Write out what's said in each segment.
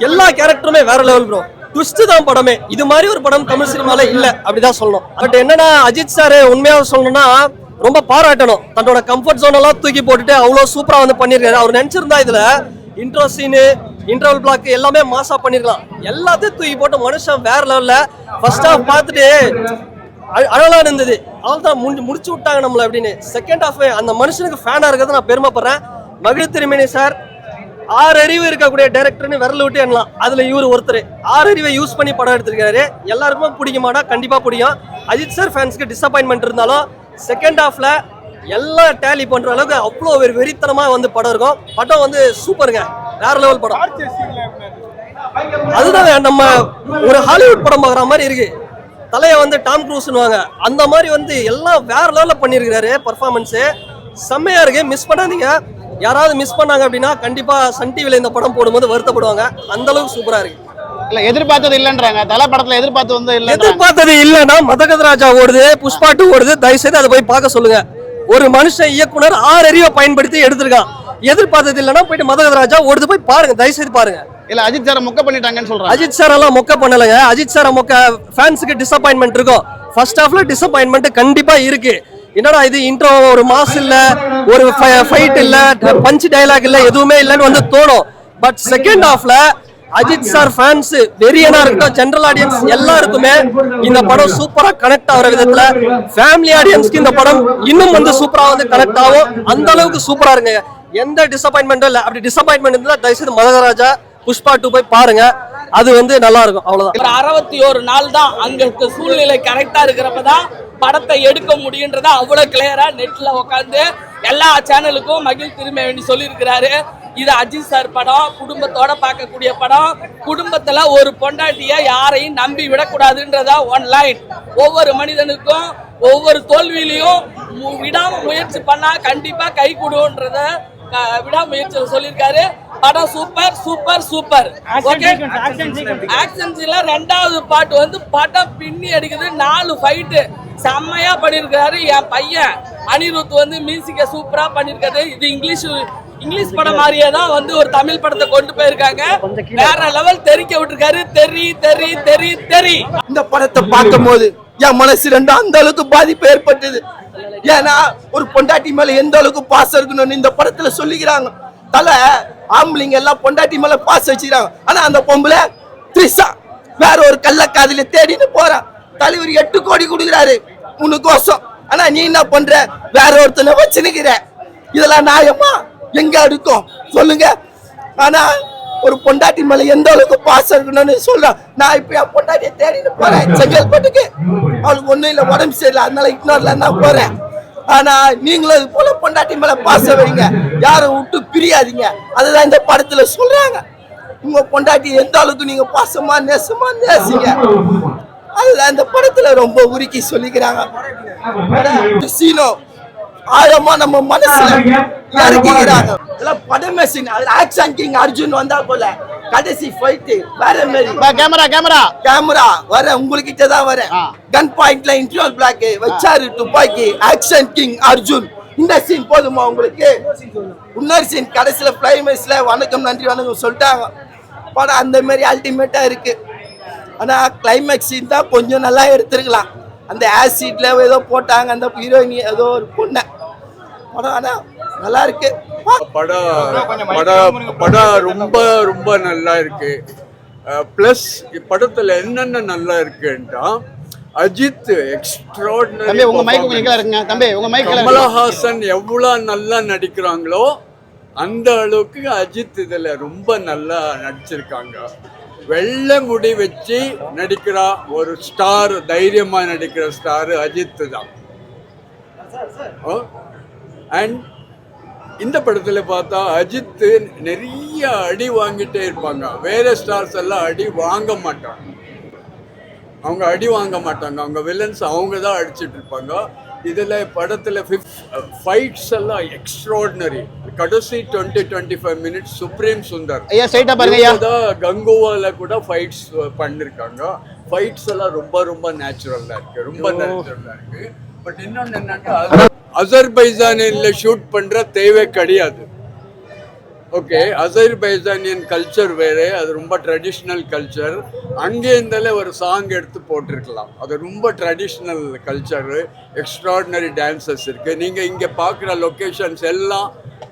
எல்லா கேரக்டருமே வேற level bro. Twist தான் படமே. இது மாதிரி ஒரு படம் தமிழ் சினிமால இல்ல அப்படிதான் சொல்லணும். பட் என்னன்னா அஜித் சார் உண்மையா சொல்லணும்னா ரொம்ப பாராட்டணும். தன்னோட கம்ஃபர்ட் ஜோன் எல்லாம் தூக்கி போட்டுட்டு அவ்வளவு சூப்பரா வந்து பண்ணிருக்காரு. அவர் நினைச்சிருந்தா இதுல இன்ட்ரோ சீனு இன்டர்வல் பிளாக் எல்லாமே மாசா பண்ணிருக்கலாம். எல்லாத்தையும் தூக்கி போட்டு மனுஷன் வேற லெவல்ல ஃபர்ஸ்ட் ஹாஃப் பார்த்துட்டு அழகா இருந்தது. அவள்தான் முடிச்சு விட்டாங்க நம்மள அப்படின்னு. செகண்ட் ஹாஃப் அந்த மனுஷனுக்கு ஃபேனா இருக்கிறது நான் பெருமைப்படுறேன். மகிழ் திருமேனி சார் 6 அறிவு இருக்கக்கூடிய டைரக்டர்னு விரல் விட்டு எண்ணலாம். அதுல இவர் ஒருத்தர் 6 அறிவை யூஸ் பண்ணி படம் எடுத்திருக்காரு. எல்லாருக்குமே பிடிக்குமானா கண்டிப்பா பிடிக்கும். அஜித் சார் ஃபேன்ஸ்க்கு டிசப்பாயின்மெண்ட் இருந்தாலும் செகண்ட் ஹாஃப்ல எல்லாம் டேலி பண்ற அளவுக்கு அவ்வளோ ஒரு வெறித்தனமா வந்து படம் இருக்கும். படம் வந்து சூப்பருங்க, வேற லெவல் படம். அதுதான் நம்ம ஒரு ஹாலிவுட் படம் பார்க்குற மாதிரி இருக்கு. தலையை வந்து டாம் க்ரூஸ்னுவாங்க, அந்த மாதிரி வந்து எல்லாம் வேற லெவல்ல பண்ணியிருக்கிறாரு. பர்ஃபார்மன்ஸு செம்மையா இருக்கு. மிஸ் பண்ணாதீங்க. யாராவது மிஸ் பண்ணாங்க அப்படின்னா கண்டிப்பா சன் டிவில இந்த படம் போடும்போது வருத்தப்படுவாங்க. அந்த அளவுக்கு சூப்பரா இருக்கு. இல்ல எதிர்பார்த்தது இல்லன்றாங்க. தல படத்துல எதிர்பார்த்தது இல்லன்னா மதகதராஜா ஓடுது, புஷ்பா 2 ஓடுது. தயவு செய்து அதை போய் பார்க்க சொல்லுங்க. ஒரு மனுஷன் இயக்குனர் 6 அறிவை பயன்படுத்தி எடுத்திருக்கான். எதிர்பார்த்தது இல்லன்னா போயிட்டு மதகதராஜா ஓடுது போய் பாருங்க, தயவு செய்து பாருங்க. இல்ல அஜித் சார் மொக்க பண்ணிட்டாங்கன்னு சொல்றாங்க. அஜித் சார் எல்லாம் மொக்க பண்ணலங்க. அஜித் சார் மொக்க ஃபேன்ஸுக்கு டிசப்பாயின்மெண்ட் இருக்கும். ஃபர்ஸ்ட் ஹாஃப்ல டிசப்பாயின்மெண்ட் கண்டிப்பா இருக்கு. என்னடா இது இன்ட்ரோ ஒரு மாஸ் இல்ல, ஒரு ஃபைட் இல்ல, பஞ்ச் டயலாக் இல்ல, எதுவுமே இல்லன்னு வந்து தோணும். பட் செகண்ட் ஹாஃப்ல அஜித் சார் ஃபேன்ஸ் வெறியனா இருக்கட்டும், ஜெனரல் ஆடியன்ஸ் எல்லாருக்குமே இந்த படம் சூப்பரா கனெக்ட் ஆகிற விதத்துல ஃபேமிலி ஆடியன்ஸ்க்கு இந்த படம் இன்னும் வந்து சூப்பரா வந்து கனெக்ட் ஆகும். அந்த அளவுக்கு சூப்பரா இருங்க. எந்த டிசப்பாயின்மெண்ட்டும் இல்ல. அப்படி டிசப்பாயின்மெண்ட் இருந்தா தயவுசெய்து மதகராஜா புஷ்பா 2 போய் பாருங்க. அது வந்து நல்லா இருக்கும். அவ்வளவுதான். 61 நாள் தான் அங்க சூழ்நிலை கரெக்டா இருக்கிறப்பதான் படத்தை எடுக்க முடியுன்றத அவ்வளவு கிளியரா நெட்ல உட்காந்து எல்லா சேனலுக்கும் மகிழ் திருமேனி சொல்லியிருக்கிறாரு. இது அஜித் சார் படம், குடும்பத்தோட பார்க்கக்கூடிய படம். குடும்பத்துல ஒரு பொண்டாட்டிய யாரையும் நம்பி விடக்கூடாதுன்றதா ஒன் லைன். ஒவ்வொரு மனிதனுக்கும் ஒவ்வொரு தோல்வியிலையும் விடாம முயற்சி பண்ணா கண்டிப்பா கை கொடுன்றத விடாமுயற்சி சொல்லியிருக்காரு. படம் சூப்பர் சூப்பர் சூப்பர். ஆக்ஷன் சீன்ல 2வது பாட்டு வந்து படம் பின்னி அடிக்குது. 4 ஃபைட்டு செம்மையா பண்ணிருக்காரு. என் பையன் அனிருத் வந்து மியூசிக்க சூப்பரா பண்ணிருக்காரு. இது இங்கிலீஷ் படம் மாதிரியே தான் வந்து ஒரு தமிழ் படத்தை கொண்டு போயிருக்காங்க. வேற லெவல் தெரிக்க விட்டுருக்காரு. தெரி இந்த படத்தை பார்க்கும் போது என் மனசு அந்த அளவுக்கு பாதிப்பு ஏற்பட்டது. ஏன்னா ஒரு பொண்டாட்டி மேல எந்த அளவுக்கு பாசம் இருக்கணும்னு இந்த படத்துல சொல்லிக்கிறாங்க. தலை ஆம்பளைங்க எல்லாம் பொண்டாட்டி மேல பாசம் வச்சுக்கிறாங்க. ஆனா அந்த பொம்பளை த்ரிஷா வேற ஒரு கள்ளக்காதல தேடின்னு போறான். தலைவர் 8 கோடி கொடுக்குறாரு உனக்கோசம். ஆனா நீ என்ன பண்ற, வேற ஒருத்தனை வச்சுனுக்கிற. இதெல்லாம் நியாயமா? எங்க இருக்கும் சொல்லுங்க. ஆனா ஒரு பொண்டாட்டி மேல எந்த அளவுக்கு பாசம் இருக்கணும்னு சொல்றேன். நான் இப்ப என் பொண்டாட்டியை தேடிட்டு போறேன் செங்கல்பட்டுக்கு. அவளுக்கு ஒண்ணும் இல்ல, உடம்பு சரியில்லை, அதனால இக்னோர்ல தான் போறேன். ஆனா நீங்களும் அது போல பொண்டாட்டி மேல பாசம் வைங்க, யாரும் விட்டு பிரியாதீங்க. அதுதான் இந்த படத்துல சொல்றாங்க. உங்க பொண்டாட்டி எந்த அளவுக்கு நீங்க பாசமா நேசிங்க. அதுதான் இந்த படத்துல ரொம்ப உருக்கி சொல்லிக்கிறாங்க. சீனோ ஆழமா நம்ம மனசுல இறக்கிக்கிறாங்க. படமே சீன். ஆக்ஷன் கிங் அர்ஜுன் வந்தா போல கடைசி ஃபைட் வேற மாதிரி. கேமரா வர உங்ககிட்ட தான் வர. கன் பாயிண்ட்ல இன்டர்வல் பிளாக் வச்சாரு துப்பாக்கி. Action king Arjun. இந்த சீன் போதுமா உங்களுக்கு? இன்னொரு சீன் கடைசியில கிளைமேக்ஸ்ல வணக்கம் நன்றி வணக்கம் சொல்லிட்டாங்க. படம் அந்த மாதிரி அல்டிமேட்டா இருக்கு. ஆனா கிளைமேக்ஸ் சீன் தான் கொஞ்சம் நல்லா எடுத்துருக்கலாம். அந்த ஆசிட்ல ஏதோ போட்டாங்க அந்த ஹீரோயினி ஏதோ ஒரு பொண்ணு. படம் ஆனா நல்லா இருக்கு. படம் ரொம்ப ரொம்ப நல்லா இருக்கு. பிளஸ் படத்துல என்னென்ன நல்லா இருக்குன்னா அஜித் எக்ஸ்ட்ராடினரி. கமலஹாசன் எவ்வளவு நல்லா நடிக்கிறாங்களோ அந்த அளவுக்கு அஜித் இதுல ரொம்ப நல்லா நடிச்சிருக்காங்க. வெள்ளை முடி வச்சு நடிக்கிற ஒரு ஸ்டார், தைரியமா நடிக்கிற ஸ்டார் அஜித் தான். அண்ட் இந்த படத்துல பார்த்தா அஜித் நிறைய அடி வாங்கிட்டே இருப்பாங்க. வேற ஸ்டார்ஸ் எல்லாம் அடி வாங்க மாட்டாங்க. அவங்க வில்லன்ஸ் அவங்க தான் அடிச்சிட்டு இருப்பாங்க. இதுல படத்துல ஃபைட்ஸ் எல்லாம் எக்ஸ்ட்ராடினரி. கடைசி 20-25 மினிட்ஸ் சுப்ரீம் சுந்தர் கங்குவால கூட ஃபைட்ஸ் பண்ணிருக்காங்க. ஃபைட்ஸ் எல்லாம் ரொம்ப ரொம்ப நேச்சுரலா இருக்கு. பட் இன்னொன்னு என்னன்னா அசர்பைஜானில் ஷூட் பண்ற தேவை கிடையாது. ஓகே, அசர்பைஜானியன் கல்ச்சர் வேறு, அது ரொம்ப ட்ரெடிஷ்னல் கல்ச்சர். அங்கே இருந்தாலே ஒரு சாங் எடுத்து போட்டிருக்கலாம். அது ரொம்ப ட்ரெடிஷ்னல் கல்ச்சரு, எக்ஸ்ட்ராடினரி டான்சஸ் இருக்குது. நீங்கள் இங்கே பார்க்குற லொக்கேஷன்ஸ் எல்லாம்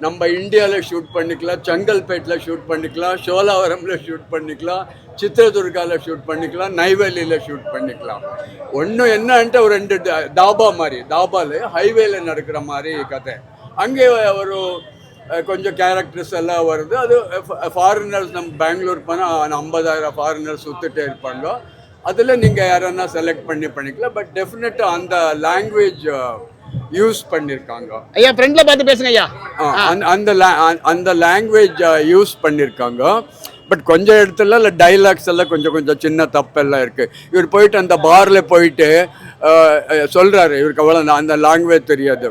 நம்ம இந்தியாவில் ஷூட் பண்ணிக்கலாம், செங்கல்பேட்டில் ஷூட் பண்ணிக்கலாம், ஷோலாவரமில் ஷூட் பண்ணிக்கலாம், சித்ரதுர்காவில் ஷூட் பண்ணிக்கலாம், நெய்வேலியில் ஷூட் பண்ணிக்கலாம். ஒன்றும் என்னன்ட்டு ஒரு 2 தாபா மாதிரி, தாபாவில் ஹைவேல நடக்கிற மாதிரி கதை. அங்கே ஒரு கொஞ்சம் கேரக்டர்ஸ் எல்லாம் வருது. அது ஃபாரினர்ஸ், நம்ம பெங்களூர் போனால் 50,000 ஃபாரினர்ஸ் சுற்றிட்டே இருப்பாங்க. அதில் நீங்கள் யாரன்னா செலக்ட் பண்ணிக்கலாம். பட் டெஃபினட்டாக அந்த லாங்குவேஜ் யூஸ் பண்ணியிருக்காங்க. ஐயா ஃப்ரெண்ட்ல பார்த்து பேசுங்க ஐயா. அந்த லாங்குவேஜ் யூஸ் பண்ணியிருக்காங்க. பட் கொஞ்சம் இடத்துல இல்லை டைலாக்ஸ் எல்லாம் கொஞ்சம் சின்ன தப்பெல்லாம் இருக்குது. இவர் போயிட்டு அந்த பாரில் போயிட்டு சொல்கிறாரு, இவருக்கு அவ்வளோ அந்த லாங்குவேஜ் தெரியாது,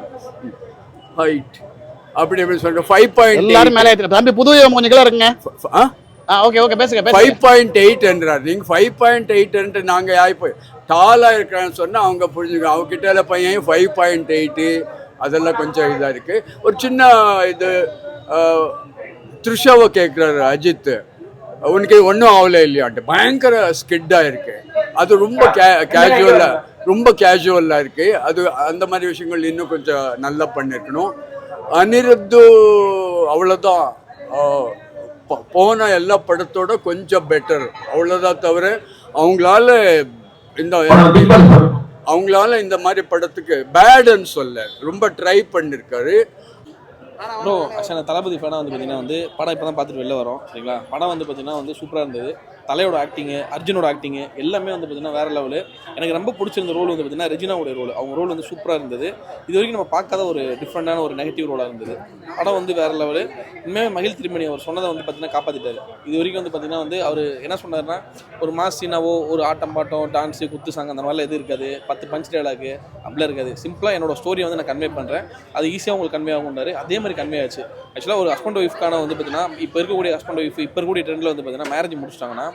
ஹைட் அப்படி அப்படின்னு சொல்லிட்டு 5.8 எல்லாரும் மேலே ஏத்துங்க. தம்பி புது கொஞ்சம் கிலோ இருக்குங்க. ஓகே பேசுங்க. 5.8 என்றார். நீங்க 5.8 என்று நாங்க போய் டாலா இருக்கிறான்னு சொன்னா அவங்க புரிஞ்சுக்க. அவங்க கிட்ட பையன் 5.8 அதெல்லாம் கொஞ்சம் இதா இருக்கு. ஒரு சின்ன இது த்ரிஷாவை கேட்குறாரு அஜித், உனக்கு ஒன்றும் ஆகல இல்லையான்ட்டு. பயங்கர ஸ்கிட்டாக இருக்கு. அது ரொம்ப கேஷுவலாக இருக்கு. அது அந்த மாதிரி விஷயங்கள் இன்னும் கொஞ்சம் நல்லா பண்ணிருக்கணும். அனிருத்து அவ்வளோதான், போன எல்லா படத்தோட கொஞ்சம் பெட்டர் அவ்வளோதான். தவிர அவங்களால இந்த மாதிரி படத்துக்கு பேடுன்னு சொல்ல ரொம்ப ட்ரை பண்ணிருக்காரு. ப்ரோ ஆக்சுவலாக தளபதி ஃபேனாக வந்து பார்த்தீங்கன்னா வந்து படம் இப்போ தான் பார்த்துட்டு வெளில வரோம் சரிங்களா. படம் வந்து பார்த்தீங்கன்னா வந்து சூப்பராக இருந்தது. தலையோட ஆக்டிங்கு, அர்ஜுனோட ஆக்டிங்கு எல்லாமே வந்து பார்த்தீங்கன்னா வேறு லெவலு. எனக்கு ரொம்ப பிடிச்சிருந்த ரோல் வந்து பார்த்தீங்கன்னா ரெஜினாவோட ரோல். அவங்க ரோல் வந்து சூப்பராக இருந்தது. இது வரைக்கும் நம்ம பார்க்காத ஒரு டிஃப்ரெண்டான ஒரு நெகட்டிவ் ரோலாக இருந்தது. படம் வந்து வேறு லெவலு. உண்மையாக மகிழ் திருமணி அவர் சொன்னதை வந்து பார்த்தீங்கன்னா காப்பாற்றிட்டாரு. இது வரைக்கும் வந்து பார்த்தீங்கன்னா வந்து அவர் என்ன சொன்னார்னா, ஒரு மாஸ் சீனாவோ ஒரு ஆட்டம் பாட்டம் டான்ஸு குத்து சாங் அந்த மாதிரிலாம் எதுவும் இருக்காது, 10 பஞ்ச் டயலாக்கு அப்படிலாம் இருக்காது. சிம்பிளாக என்னோட ஸ்டோரியை வந்து நான் கன்வே பண்ணுறேன், அது ஈஸியாக உங்களுக்கு கன்வே ஆகும்னாரு. அதே மாதிரி கன்வே ஆச்சு. ஆக்சுவலாக ஒரு ஹஸ்பண்ட் ஒய்ஃப்கான வந்து பார்த்தீங்கன்னா இப்போ இருக்கக்கூடிய ஹஸ்பண்ட் ஒய்ஃப் இப்போ இருக்கக்கூடிய ட்ரெண்டில் வந்து பார்த்தீங்கன்னா மேரேஜ் முடிச்சிட்டாங்கன்னா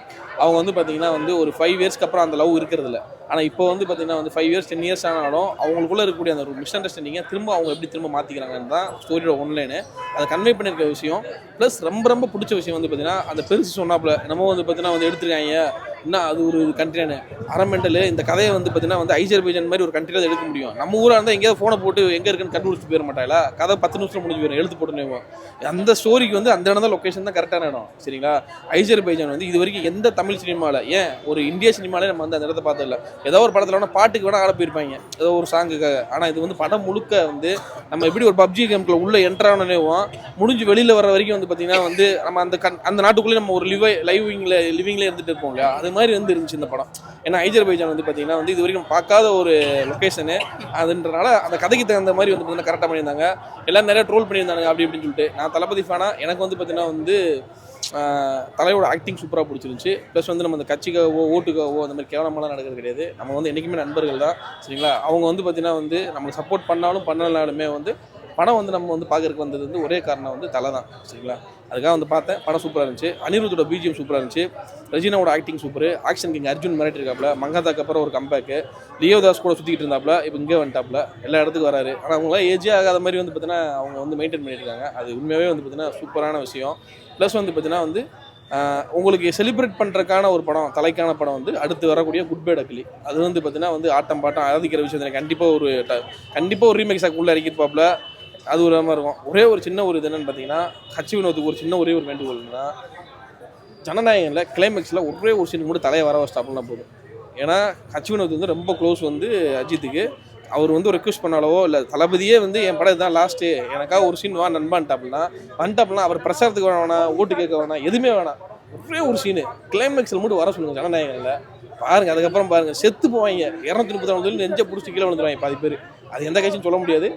அவங்க வந்து பார்த்தீங்கன்னா வந்து ஒரு 5 இயர்ஸ்க்கு அப்புறம் அந்த லவ் இருக்கிறது இல்லை. ஆனால் இப்போ வந்து பார்த்தீங்கன்னா வந்து 5 இயர்ஸ் 10 இயர்ஸ் ஆனாலும் அவங்களுக்குள்ள இருக்கக்கூடிய அந்த ஒரு மிஸ் அண்டர்ஸ்டாண்டிங்கை அவங்க எப்படி மாற்றிக்கிறாங்கன்னு தான் ஸ்டோரியோட ஒன்லைனு. அதை கன்வே பண்ணியிருக்க விஷயம். ப்ளஸ் ரொம்ப பிடிச்ச விஷயம் வந்து பார்த்தீங்கன்னா அந்த பெருசு சொன்னாப்புல நம்ம வந்து பார்த்தீங்கன்னா வந்து எடுத்துருக்காங்க இன்னும் அது ஒரு கண்ட்ரியானு அரமெண்டல். இந்த கதையை வந்து பார்த்தீங்கன்னா வந்து அசர்பைஜான் மாதிரி ஒரு கண்ட்ரியில் எடுக்க முடியும். நம்ம ஊராக இருந்தால் எங்கேயாவது ஃபோனை போட்டு எங்கே இருக்குன்னு கண்டுபிடிச்சி போயிட மாட்டாங்களா, கதை 10 நிமிஷம் முடிஞ்சு போயிடும், எழுத்து போட்டுனேவோம். அந்த ஸ்டோரிக்கு வந்து அந்த இடம் தான் லொக்கேஷன் தான் கரெக்டான இடம் சரிங்களா. அசர்பைஜான் வந்து இது வரைக்கும் எந்த தமிழ் சினிமாவில், ஏன் ஒரு இந்திய சினிமாலே நம்ம வந்து அந்த இடத்த பார்த்ததில்ல. ஏதோ ஒரு படத்தில் வேணால் பாட்டுக்கு வேணால் ஆட போயிருப்பாங்க ஏதோ ஒரு சாங்குக்காக. ஆனால் இது வந்து படம் முழுக்க வந்து நம்ம எப்படி ஒரு பப்ஜி கேம்குள்ள உள்ளே என்ட்ரானேவும் முடிஞ்சு வெளியில் வர வரைக்கும் வந்து பார்த்தீங்கன்னா வந்து நம்ம அந்த நாட்டுக்குள்ளே நம்ம ஒரு லிவிங்ல இருந்துட்டு இருப்போம் இல்லையா, அது மாதிரி வந்து இருந்துச்சு இந்த படம். ஏன்னா அசர்பைஜான் வந்து பார்த்தீங்கன்னா வந்து இது வரைக்கும் பார்க்காத ஒரு லொக்கேஷனு. அதுன்றனால அந்த கதைக்கு தகுந்த மாதிரி வந்து பார்த்தீங்கன்னா கரெக்டாக பண்ணியிருந்தாங்க. எல்லாம் நிறைய ட்ரோல் பண்ணியிருந்தாங்க அப்படி இப்படின்னு சொல்லிட்டு. நான் தளபதி ஃபேனா, எனக்கு வந்து பார்த்தீங்கன்னா வந்து தலையோட ஆக்டிங் சூப்பராக பிடிச்சிருந்துச்சு. ப்ளஸ் வந்து நம்ம அந்த கட்சிக்காகவோ ஓட்டுக்காகவோ அந்த மாதிரி கேவலமெல்லாம் நடக்கிறது கிடையாது. நம்ம வந்து என்றைக்குமே நண்பர்கள் தான் சரிங்களா. அவங்க வந்து பார்த்தீங்கன்னா வந்து நம்மளுக்கு சப்போர்ட் பண்ணாலும் பண்ணலனாலுமே வந்து படம் வந்து நம்ம வந்து பார்க்கறதுக்கு வந்தது வந்து ஒரே காரணம் வந்து தலை தான் சரிங்களா. அதுக்காக வந்து பார்த்தேன். படம் சூப்பராக இருந்துச்சு. அனிருத்தோட பிஜிஎம் சூப்பராக இருந்துச்சு. ரெஜினாவோட acting super. Action king Arjun மிரட்டி இருக்காப்புல. மங்காதாக்கு அப்புறம் ஒரு கம்பேக்கு. லியோதாஸ் கூட சுற்றிக்கிட்டு இருந்தாப்புல, இப்போ இங்கே வந்துட்டாப்புல, எல்லா இடத்துக்கு வராரு. ஆனால் அவங்களாம் ஏஜே ஆகாத மாதிரி வந்து பார்த்தீங்கன்னா அவங்க வந்து மெயின்டைன் பண்ணியிருக்காங்க. அது உண்மையாகவே வந்து பார்த்தீங்கன்னா சூப்பரான விஷயம். ப்ளஸ் வந்து பார்த்தீங்கன்னா வந்து உங்களுக்கு செலிப்ரேட் பண்ணுறதுக்கான ஒரு படம், தலைக்கான படம் வந்து அடுத்து வரக்கூடிய குட் பை டக்லி. அது வந்து பார்த்தீங்கன்னா வந்து ஆட்டம் பாட்டம் ஆதிக்கிற விஷயம் கண்டிப்பாக ஒரு ரீமேக் சாக்கு உள்ளே இறக்கிப்பாப்புல. அது ஒரு மாதிரி இருக்கும். ஒரே ஒரு சின்ன ஒரு இது என்னன்னு பார்த்தீங்கன்னா ஹச் வினோத்துக்கு ஒரு சின்ன ஒரே ஒரு வேண்டுகோள்னா, ஜனநாயகனில் கிளைமேக்ஸில் ஒரே ஒரு சீன் கூட தலையை வர வச்சிட்டாப்புலாம் போதும். ஏன்னா ஹச் வினோத் வந்து ரொம்ப க்ளோஸ் வந்து அஜித்துக்கு. அவர் வந்து ரெக்வஸ்ட் பண்ணாலோ இல்லை தளபதியே வந்து என் படம் இதுதான் லாஸ்ட்டு, எனக்காக ஒரு சீன் வந்துட்டாப்புலாம் அவர் பிரசாரத்துக்கு வேணாம், ஓட்டு கேட்க வேணாம், எதுவுமே வேணாம், ஒரே ஒரு சீனு கிளைமேக்ஸில் மட்டும் வர சொல்லுங்கள் ஜனநாயகனில். பாருங்கள், அதுக்கப்புறம் பாருங்கள் செத்து போவாங்க. 234 நெஞ்சை பிடிச்சி கீழே விழுந்துருவாங்க பாதி பேர். அது எந்த கட்சியும் சொல்ல முடியாது.